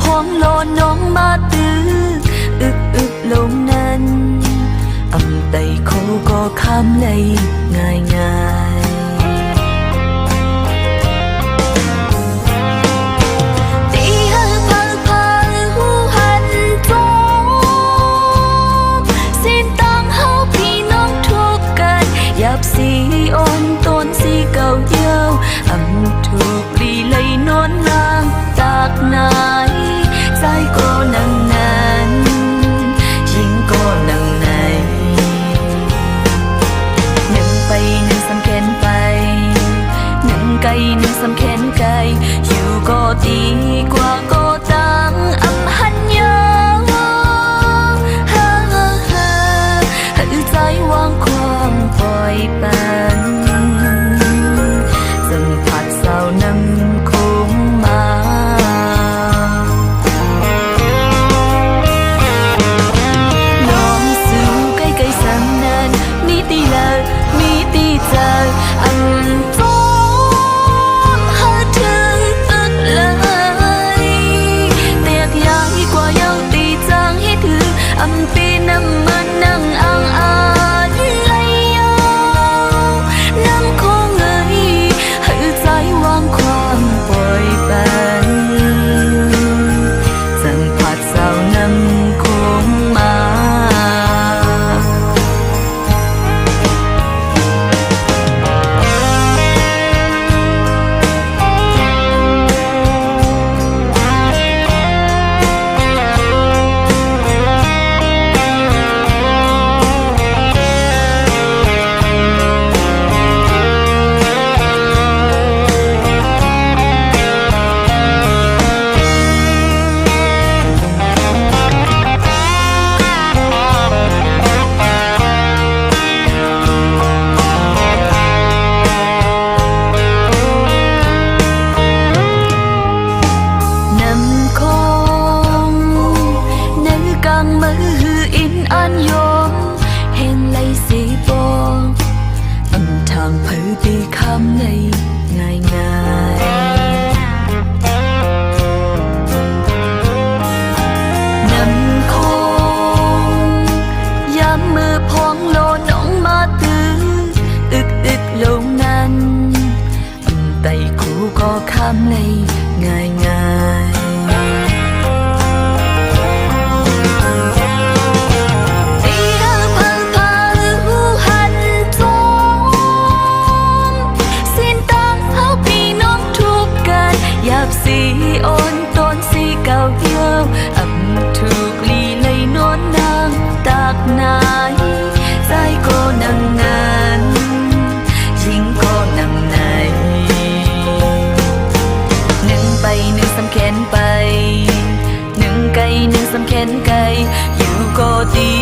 พองโลน้องมาตื้ออึกลงนั้นไต่โคก็ข้ามในง่ายตีฮือพาหูหันจงสิ้นตังเฮาพี่น้องทุกกันหยับสีอ่อนต้นสีเก่าเย้าถูกรีเลยนอนนางตากไหนใจก็นั่งนั้นยิงก็นั่งไหนหนึ่งไปหนึ่งสำแขนไปหนึ่งไกลหนึ่งสำแขนไกลอยู่ก็ดีกว่าก็ตังหันยาวให้ใจวางความปล่อยปันสัมผัสเศร้านำคงมาน้องสู่ใกล้ๆสังนั้นมีตีลามีตีใจจมหาถึงเลยเตียกย้ายกว่าเย้าตีจางให้ถือปีน้ำมันนั่งอ่างไหลยาวน้ำคงให้ใจวางความปล่อยปันสัมผัสเศร้านำคงมาในง่ายนำคงย้ำมือพองโลน้องมาตื้ออึกลงนั้นไต่คูก็ข้ามในง่ายสีอ่อนต้นสีเก่าเย้าถูกลีเลยนอนนางตากไหนใจก็นั่งนั้นยิงก็นั่งไหนหนึ่งไปหนึ่งสำแขนไปหนึ่งไกลหนึ่งสำแขนไกลอยู่ก็ดี